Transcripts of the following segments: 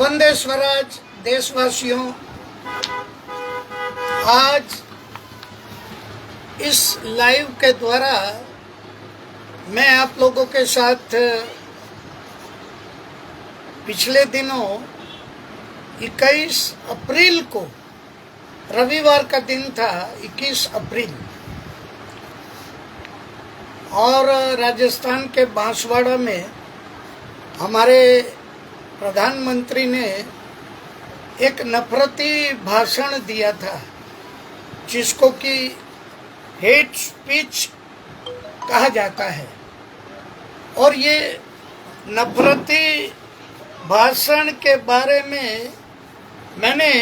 वंदे स्वराज देशवासियों, आज इस लाइव के द्वारा मैं आप लोगों के साथ पिछले दिनों 21 अप्रैल को, रविवार का दिन था 21 अप्रैल, और राजस्थान के बांसवाड़ा में हमारे प्रधानमंत्री ने एक नफरती भाषण दिया था, जिसको कि हेट स्पीच कहा जाता है। और ये नफरती भाषण के बारे में मैंने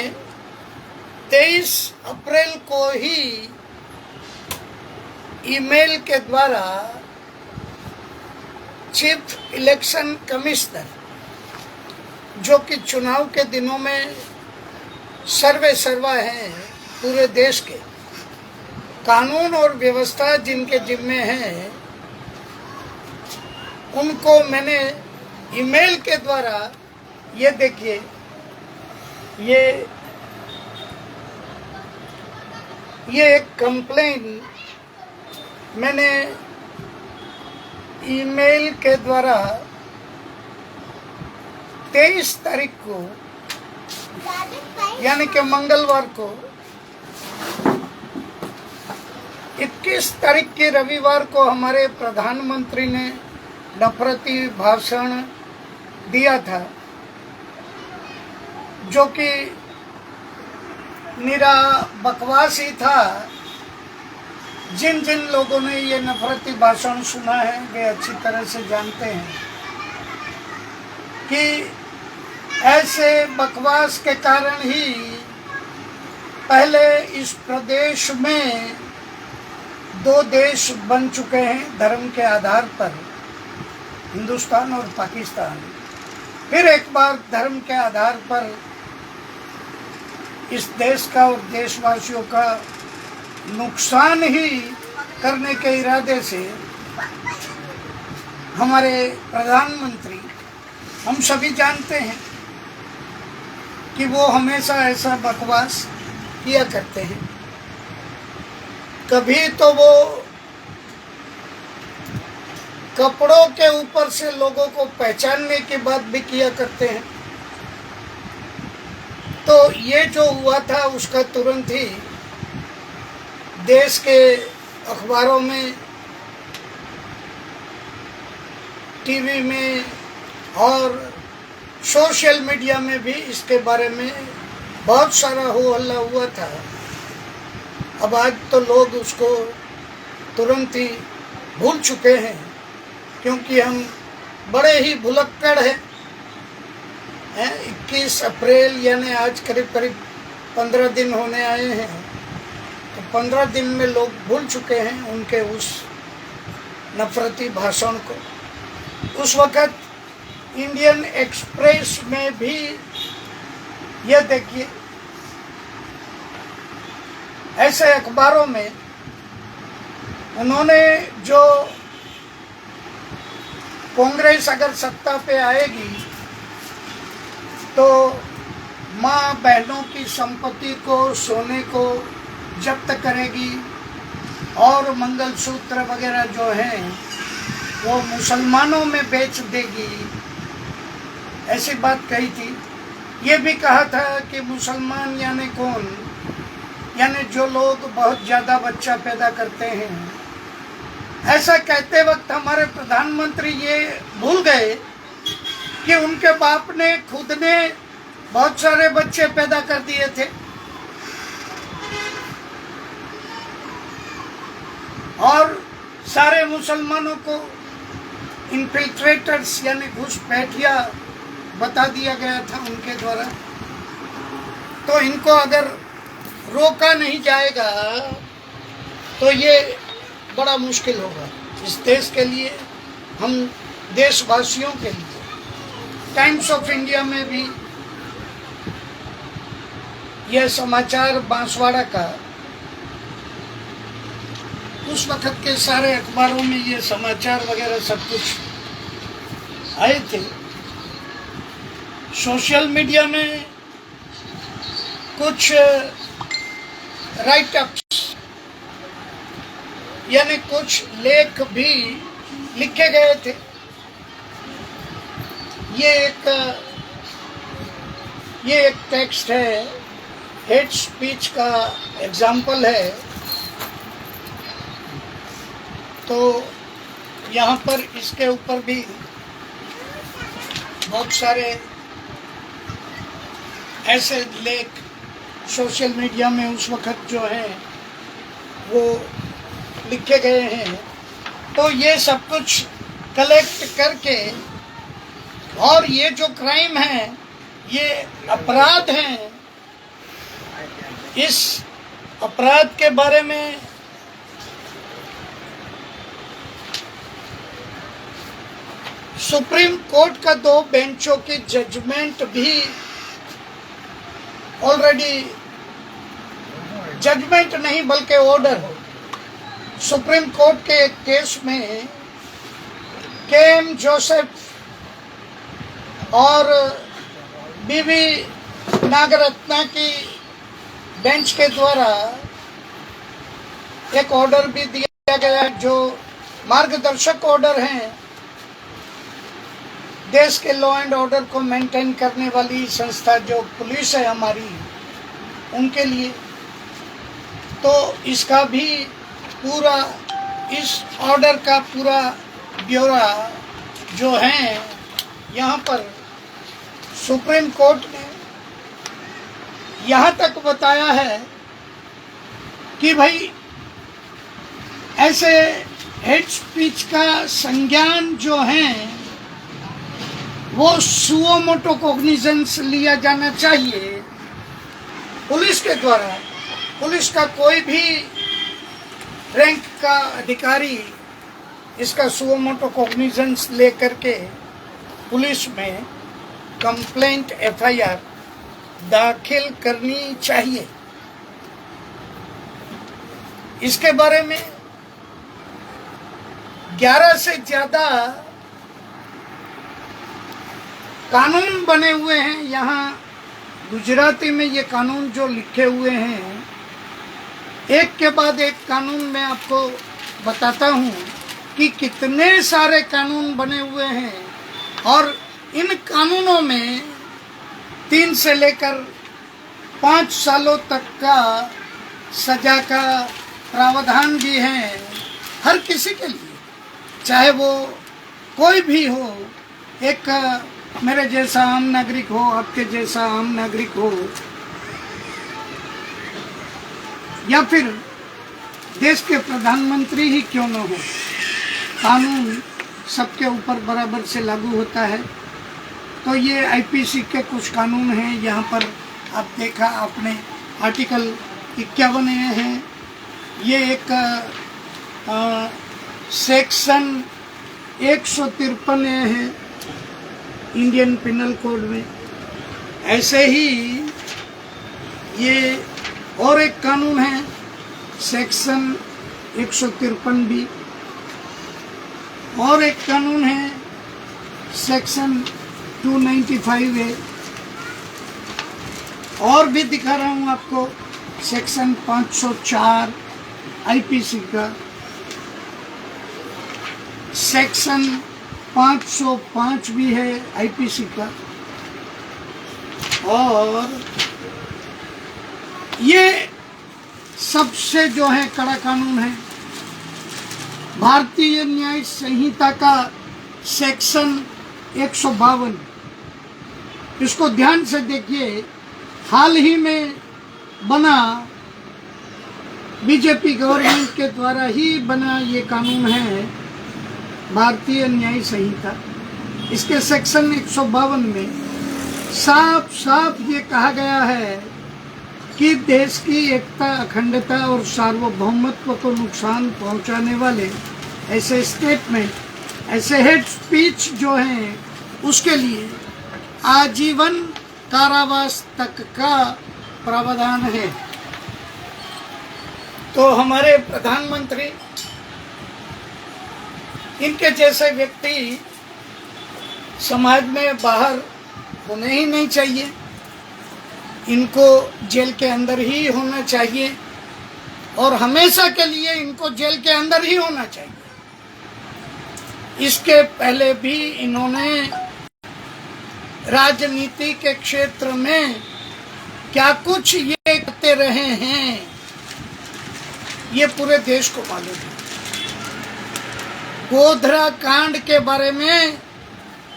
23 अप्रैल को ही ईमेल के द्वारा चीफ इलेक्शन कमिश्नर, जो कि चुनाव के दिनों में सर्वे सर्वा हैं पूरे देश के, कानून और व्यवस्था जिनके जिम्मे हैं, उनको मैंने ईमेल के द्वारा, ये देखिए, ये एक कंप्लेन मैंने ईमेल के द्वारा 23 तारीख को, यानी कि मंगलवार को, 21 तारीख की रविवार को हमारे प्रधानमंत्री ने नफरती भाषण दिया था, जो कि निरा बकवास ही था। जिन जिन लोगों ने ये नफरती भाषण सुना है वे अच्छी तरह से जानते हैं कि ऐसे बकवास के कारण ही पहले इस प्रदेश में 2 देश बन चुके हैं धर्म के आधार पर, हिंदुस्तान और पाकिस्तान। फिर एक बार धर्म के आधार पर इस देश का और देशवासियों का नुकसान ही करने के इरादे से हमारे प्रधानमंत्री, हम सभी जानते हैं कि वो हमेशा ऐसा बकवास किया करते हैं। कभी तो वो कपड़ों के ऊपर से लोगों को पहचानने की बात भी किया करते हैं। तो ये जो हुआ था उसका तुरंत ही देश के अखबारों में, टीवी में और सोशल मीडिया में भी इसके बारे में बहुत सारा हो हल्ला हुआ था। अब आज तो लोग उसको तुरंत ही भूल चुके हैं, क्योंकि हम बड़े ही भुलक्कड़ हैं। 21 अप्रैल यानी आज करीब करीब 15 दिन होने आए हैं, तो 15 दिन में लोग भूल चुके हैं उनके उस नफरती भाषण को। उस वक़्त इंडियन एक्सप्रेस में भी, यह देखिए, ऐसे अखबारों में उन्होंने जो कांग्रेस अगर सत्ता पे आएगी तो माँ बहनों की संपत्ति को, सोने को जब्त करेगी और मंगलसूत्र वगैरह जो हैं वो मुसलमानों में बेच देगी, ऐसी बात कही थी। ये भी कहा था कि मुसलमान यानी कौन, यानी जो लोग बहुत ज़्यादा बच्चा पैदा करते हैं। ऐसा कहते वक्त हमारे प्रधानमंत्री ये भूल गए कि उनके बाप ने खुद ने बहुत सारे बच्चे पैदा कर दिए थे, और सारे मुसलमानों को इन्फिल्ट्रेटर्स यानी घुसपैठिया बता दिया गया था उनके द्वारा। तो इनको अगर रोका नहीं जाएगा तो ये बड़ा मुश्किल होगा इस देश के लिए, हम देशवासियों के लिए। टाइम्स ऑफ इंडिया में भी यह समाचार बांसवाड़ा का, उस वक्त के सारे अखबारों में ये समाचार वगैरह सब कुछ आए थे सोशल मीडिया में कुछ राइटअप्स यानी कुछ लेख भी लिखे गए थे। ये एक टेक्स्ट है, हेट स्पीच का एग्जाम्पल है। तो यहाँ पर इसके ऊपर भी बहुत सारे ऐसे लेख सोशल मीडिया में उस वक़्त जो है वो लिखे गए हैं। तो ये सब कुछ कलेक्ट करके, और ये जो क्राइम है, ये अपराध हैं, इस अपराध के बारे में सुप्रीम कोर्ट का 2 बेंचों की जजमेंट भी ऑलरेडी, जजमेंट नहीं बल्कि ऑर्डर, सुप्रीम कोर्ट के एक केस में के.एम. जोसेफ और बीवी नागरत्ना की बेंच के द्वारा एक ऑर्डर भी दिया गया है, जो मार्गदर्शक ऑर्डर हैं देश के लॉ एंड ऑर्डर को मेंटेन करने वाली संस्था जो पुलिस है हमारी, उनके लिए। तो इसका भी पूरा, इस ऑर्डर का पूरा ब्यौरा जो है यहाँ पर सुप्रीम कोर्ट ने यहाँ तक बताया है कि भाई ऐसे हेट स्पीच का संज्ञान जो है वो सुओ मोटो कॉग्निजेंस लिया जाना चाहिए पुलिस के द्वारा। पुलिस का कोई भी रैंक का अधिकारी इसका सुओ मोटो कॉग्निजेंस लेकर के पुलिस में कंप्लेंट एफआईआर दाखिल करनी चाहिए। इसके बारे में 11 से ज्यादा कानून बने हुए हैं। यहाँ गुजराती में ये कानून जो लिखे हुए हैं, एक के बाद एक कानून मैं आपको बताता हूँ कि कितने सारे कानून बने हुए हैं। और इन कानूनों में 3 से लेकर 5 सालों तक का सजा का प्रावधान भी है हर किसी के लिए, चाहे वो कोई भी हो। एक मेरे जैसा आम नागरिक हो, आपके जैसा आम नागरिक हो, या फिर देश के प्रधानमंत्री ही क्यों न हो, कानून सबके ऊपर बराबर से लागू होता है। तो ये आईपीसी के कुछ कानून हैं। यहाँ पर आप देखा आपने आर्टिकल 51 है, ये एक सेक्शन 153 है इंडियन पिनल कोड में। ऐसे ही ये और एक कानून है सेक्शन 153 भी, और एक कानून है सेक्शन 295 है, और भी दिखा रहा हूँ आपको सेक्शन 504 आईपीसी का, सेक्शन 505 भी है आईपीसी का। और ये सबसे जो है कड़ा कानून है भारतीय न्याय संहिता का सेक्शन 152। इसको ध्यान से देखिए, हाल ही में बना, बीजेपी गवर्नमेंट के द्वारा ही बना ये कानून है भारतीय न्याय संहिता। इसके सेक्शन 152 में साफ साफ ये कहा गया है कि देश की एकता, अखंडता और सार्वभौमत्व को नुकसान पहुंचाने वाले ऐसे स्टेटमेंट, ऐसे हेट स्पीच जो हैं, उसके लिए आजीवन कारावास तक का प्रावधान है। तो हमारे प्रधानमंत्री, इनके जैसे व्यक्ति समाज में बाहर होने ही नहीं चाहिए, इनको जेल के अंदर ही होना चाहिए और हमेशा के लिए इनको जेल के अंदर ही होना चाहिए। इसके पहले भी इन्होंने राजनीति के क्षेत्र में क्या कुछ ये करते रहे हैं, ये पूरे देश को मालूम है। गोधरा कांड के बारे में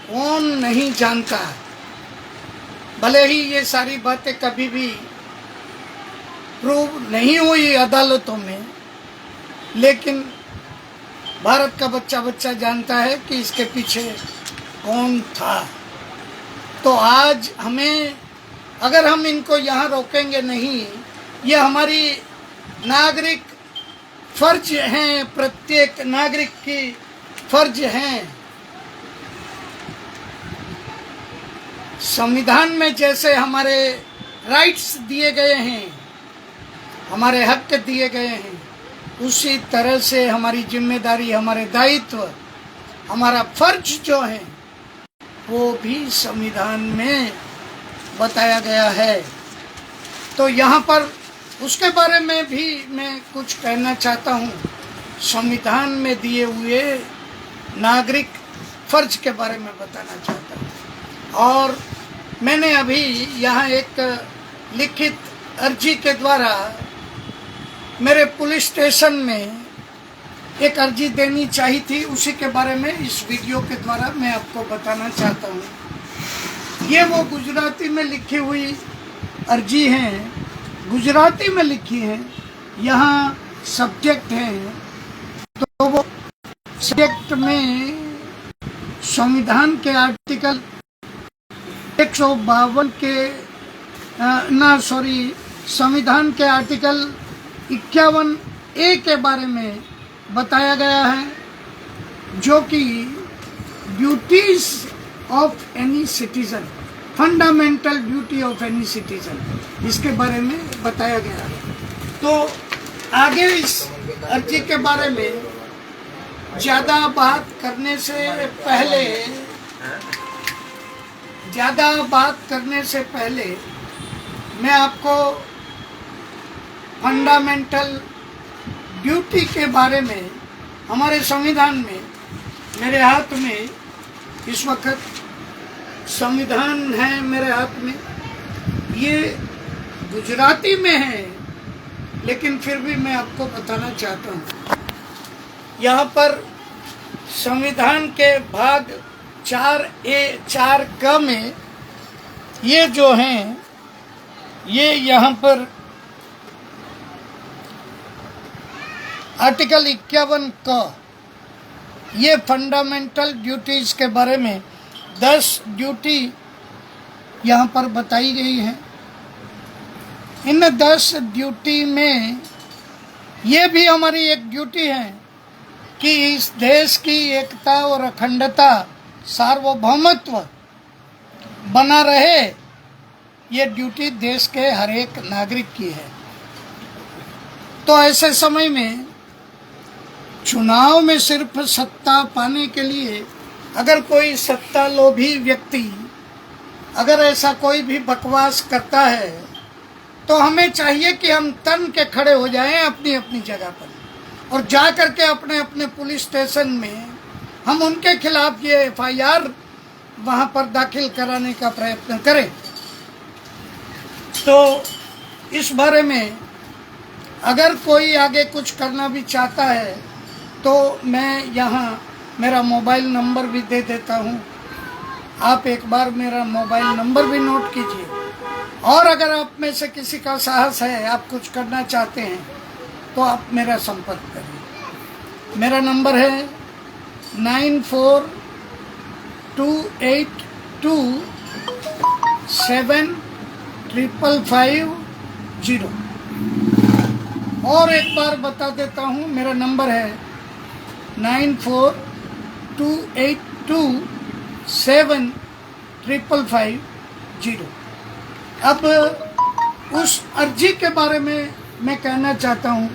कौन नहीं जानता, भले ही ये सारी बातें कभी भी प्रूव नहीं हुई अदालतों में, लेकिन भारत का बच्चा बच्चा जानता है कि इसके पीछे कौन था। तो आज हमें, अगर हम इनको यहाँ रोकेंगे नहीं, ये हमारी नागरिक फर्ज हैं, प्रत्येक नागरिक की फर्ज हैं। संविधान में जैसे हमारे राइट्स दिए गए हैं, हमारे हक दिए गए हैं, उसी तरह से हमारी जिम्मेदारी, हमारे दायित्व, हमारा फर्ज जो है वो भी संविधान में बताया गया है। तो यहाँ पर उसके बारे में भी मैं कुछ कहना चाहता हूँ। संविधान में दिए हुए नागरिक फर्ज के बारे में बताना चाहता हूँ। और मैंने अभी यहाँ एक लिखित अर्जी के द्वारा मेरे पुलिस स्टेशन में एक अर्जी देनी चाहिए थी, उसी के बारे में इस वीडियो के द्वारा मैं आपको बताना चाहता हूँ। ये वो गुजराती में लिखी हुई अर्जी हैं, गुजराती में लिखी है। यहाँ सब्जेक्ट है, तो वो सब्जेक्ट में संविधान के आर्टिकल 152 के संविधान के आर्टिकल 51A के बारे में बताया गया है, जो कि duties of any citizen, fundamental duty of any citizen, इसके बारे में बताया गया है। तो आगे इस अर्जी के बारे में ज़्यादा बात करने से पहले मैं आपको फंडामेंटल ड्यूटी के बारे में, हमारे संविधान में, मेरे हाथ में इस वक्त संविधान है मेरे हाथ में, ये गुजराती में है, लेकिन फिर भी मैं आपको बताना चाहता हूँ। यहाँ पर संविधान के भाग 4A में ये जो हैं, ये यहाँ पर आर्टिकल 51 का ये फंडामेंटल ड्यूटीज के बारे में 10 ड्यूटी यहाँ पर बताई गई है। इन 10 ड्यूटी में ये भी हमारी एक ड्यूटी है कि इस देश की एकता और अखंडता, सार्वभौमत्व बना रहे, ये ड्यूटी देश के हर एक नागरिक की है। तो ऐसे समय में चुनाव में सिर्फ सत्ता पाने के लिए अगर कोई सत्ता लोभी व्यक्ति अगर ऐसा कोई भी बकवास करता है, तो हमें चाहिए कि हम तन के खड़े हो जाएं अपनी अपनी जगह पर और जा करके अपने अपने पुलिस स्टेशन में हम उनके खिलाफ ये FIR वहाँ पर दाखिल कराने का प्रयत्न करें। तो इस बारे में अगर कोई आगे कुछ करना भी चाहता है तो मैं यहाँ मेरा मोबाइल नंबर भी दे देता हूँ, आप एक बार मेरा मोबाइल नंबर भी नोट कीजिए। और अगर आप में से किसी का साहस है, आप कुछ करना चाहते हैं, तो आप मेरा संपर्क करिए। मेरा नंबर है 9428275550। और एक बार बता देता हूँ, मेरा नंबर है 9428275550। अब उस अर्जी के बारे में मैं कहना चाहता हूँ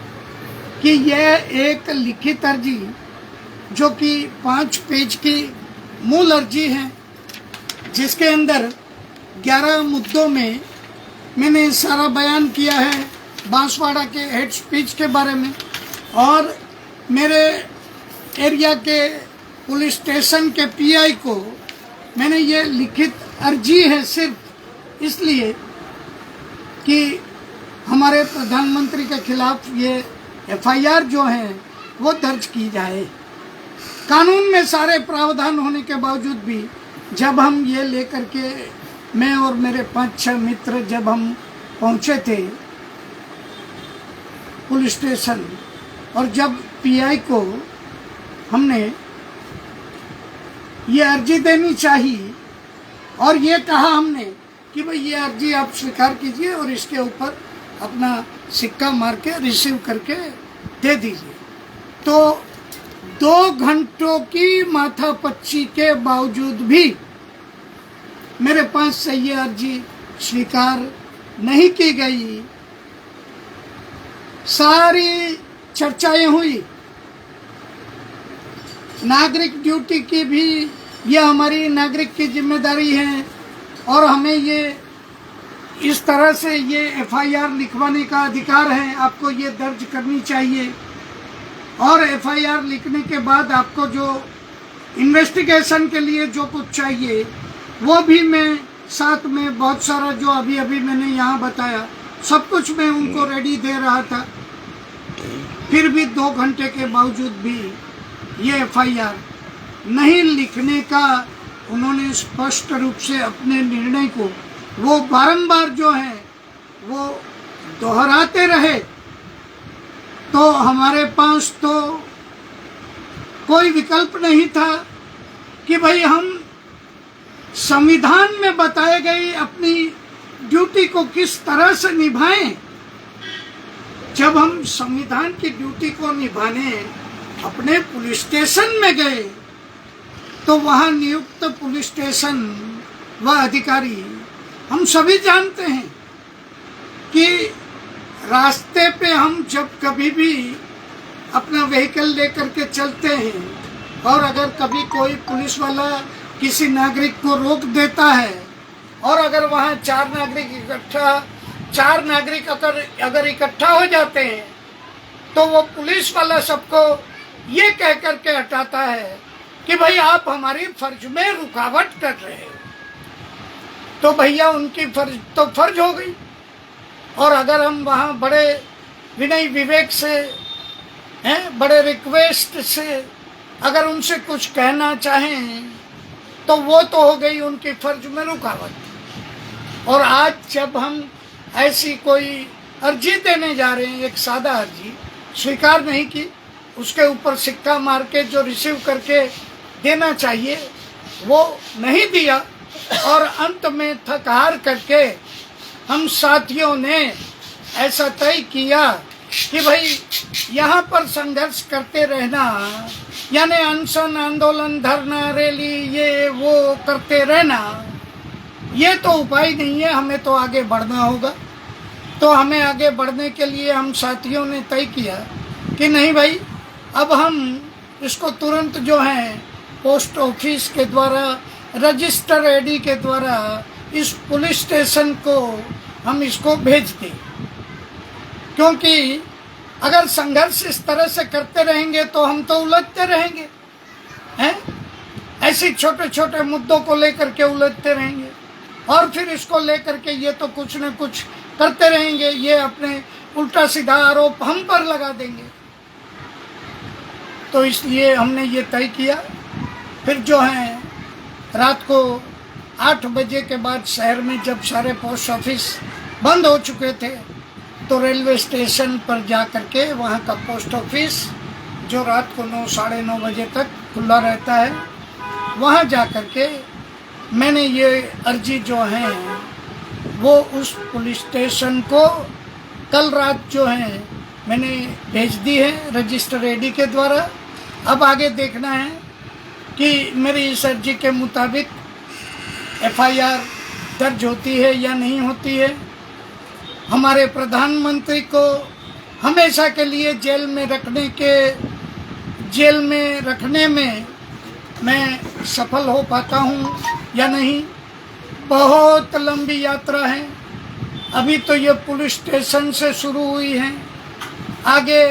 कि यह एक लिखित अर्जी, जो कि 5 पेज की मूल अर्जी है, जिसके अंदर 11 मुद्दों में मैंने सारा बयान किया है बांसवाड़ा के हेड स्पीच के बारे में, और मेरे एरिया के पुलिस स्टेशन के पीआई को मैंने ये लिखित अर्जी है सिर्फ इसलिए कि हमारे प्रधानमंत्री के खिलाफ ये एफआईआर जो है वो दर्ज की जाए। कानून में सारे प्रावधान होने के बावजूद भी जब हम ये लेकर के, मैं और मेरे 5-6 मित्र जब हम पहुंचे थे पुलिस स्टेशन, और जब पीआई को हमने ये अर्जी देनी चाहिए और ये कहा हमने कि भाई ये अर्जी आप स्वीकार कीजिए और इसके ऊपर अपना सिक्का मार के रिसीव करके दे दीजिए, तो 2 घंटों की माथापच्ची के बावजूद भी मेरे पास से ये अर्जी स्वीकार नहीं की गई। सारी चर्चाएं हुई, नागरिक ड्यूटी की भी, ये हमारी नागरिक की जिम्मेदारी है और हमें ये इस तरह से ये एफआईआर लिखवाने का अधिकार है, आपको ये दर्ज करनी चाहिए, और एफआईआर लिखने के बाद आपको जो इन्वेस्टिगेशन के लिए जो कुछ चाहिए वो भी मैं साथ में बहुत सारा जो अभी अभी मैंने यहाँ बताया सब कुछ मैं उनको रेडी दे रहा था। फिर भी 2 घंटे के बावजूद भी ये एफआईआर नहीं लिखने का उन्होंने स्पष्ट रूप से अपने निर्णय को वो बारंबार जो है वो दोहराते रहे। तो हमारे पास तो कोई विकल्प नहीं था कि भाई हम संविधान में बताए गई अपनी ड्यूटी को किस तरह से निभाएं। जब हम संविधान की ड्यूटी को निभाने अपने पुलिस स्टेशन में गए तो वहां नियुक्त पुलिस स्टेशन व अधिकारी, हम सभी जानते हैं कि रास्ते पे हम जब कभी भी अपना व्हीकल लेकर के चलते हैं और अगर कभी कोई पुलिस वाला किसी नागरिक को रोक देता है और अगर वहाँ 4 नागरिक अगर इकट्ठा हो जाते हैं तो वो पुलिस वाला सबको ये कह करके हटाता है कि भाई आप हमारी फर्ज में रुकावट कर रहे हो। तो भैया उनकी फर्ज तो फर्ज हो गई, और अगर हम वहाँ बड़े विनय विवेक से हैं, बड़े रिक्वेस्ट से अगर उनसे कुछ कहना चाहें तो वो तो हो गई उनकी फर्ज में रुकावट। और आज जब हम ऐसी कोई अर्जी देने जा रहे हैं, एक सादा अर्जी स्वीकार नहीं की, उसके ऊपर सिक्का मार के जो रिसीव करके देना चाहिए वो नहीं दिया, और अंत में थक हार करके हम साथियों ने ऐसा तय किया कि भाई यहाँ पर संघर्ष करते रहना, यानी अनशन, आंदोलन, धरना, रैली, ये वो करते रहना, ये तो उपाय नहीं है। हमें तो आगे बढ़ना होगा। तो हमें आगे बढ़ने के लिए हम साथियों ने तय किया कि नहीं भाई, अब हम इसको तुरंत जो है पोस्ट ऑफिस के द्वारा, रजिस्टर एडी के द्वारा इस पुलिस स्टेशन को हम इसको भेज दें, क्योंकि अगर संघर्ष इस तरह से करते रहेंगे तो हम तो उलझते रहेंगे हैं, ऐसे छोटे छोटे मुद्दों को लेकर के उलझते रहेंगे और फिर इसको लेकर के ये तो कुछ न कुछ करते रहेंगे, ये अपने उल्टा सीधा आरोप हम पर लगा देंगे। तो इसलिए हमने ये तय किया। फिर जो है रात को 8 बजे के बाद शहर में जब सारे पोस्ट ऑफिस बंद हो चुके थे तो रेलवे स्टेशन पर जा कर के वहाँ का पोस्ट ऑफिस जो रात को 9, साढ़े 9 बजे तक खुला रहता है, वहाँ जा कर के मैंने ये अर्जी जो है वो उस पुलिस स्टेशन को कल रात जो है मैंने भेज दी है रजिस्टर एडी के द्वारा। अब आगे देखना है कि मेरी इस अर्जी के मुताबिक एफआईआर दर्ज होती है या नहीं होती है। हमारे प्रधानमंत्री को हमेशा के लिए जेल में रखने में मैं सफल हो पाता हूँ या नहीं, बहुत लंबी यात्रा है। अभी तो ये पुलिस स्टेशन से शुरू हुई है, आगे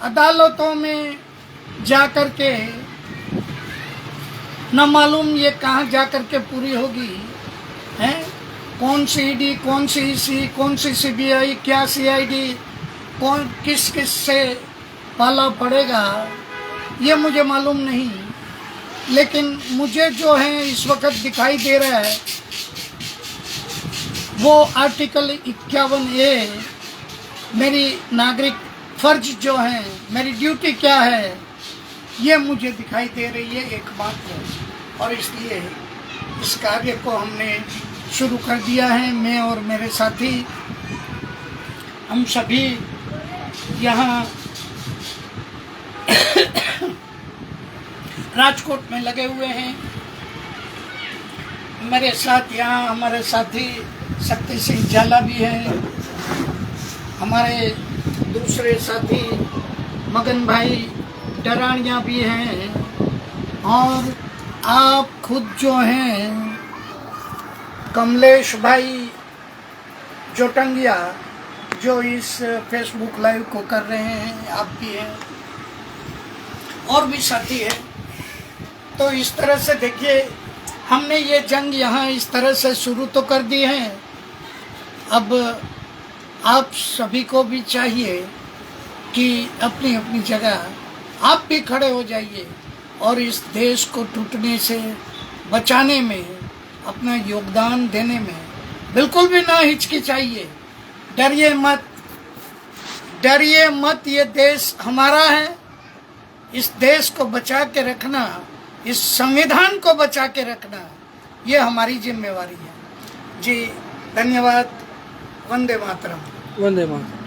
अदालतों में जा कर के न मालूम ये कहाँ जा कर के पूरी होगी, है? कौन सी ईडी, कौन सी ईसी, कौन सी सीबीआई, क्या सीआईडी, कौन किस किस से पाला पड़ेगा ये मुझे मालूम नहीं। लेकिन मुझे जो है इस वक्त दिखाई दे रहा है वो आर्टिकल 51A मेरी नागरिक फर्ज जो है, मेरी ड्यूटी क्या है, ये मुझे दिखाई दे रही है एक बात है। और इसलिए इस कार्य को हमने शुरू कर दिया है। मैं और मेरे साथी हम सभी यहाँ राजकोट में लगे हुए हैं। मेरे साथ यहाँ हमारे साथी शक्ति सिंह झाला भी हैं, हमारे दूसरे साथी मगन भाई डरानिया भी हैं, और आप खुद जो हैं कमलेश भाई जोटंगिया जो इस फेसबुक लाइव को कर रहे हैं, आप भी हैं और भी साथी हैं। तो इस तरह से देखिए हमने ये जंग यहाँ इस तरह से शुरू तो कर दी है। अब आप सभी को भी चाहिए कि अपनी अपनी जगह आप भी खड़े हो जाइए और इस देश को टूटने से बचाने में अपना योगदान देने में बिल्कुल भी ना हिचकिचाइए। डरिए मत, डरिए मत। ये देश हमारा है, इस देश को बचा के रखना, इस संविधान को बचा के रखना, ये हमारी जिम्मेवारी है। जी धन्यवाद। वंदे मातरम। वंदे मातरम।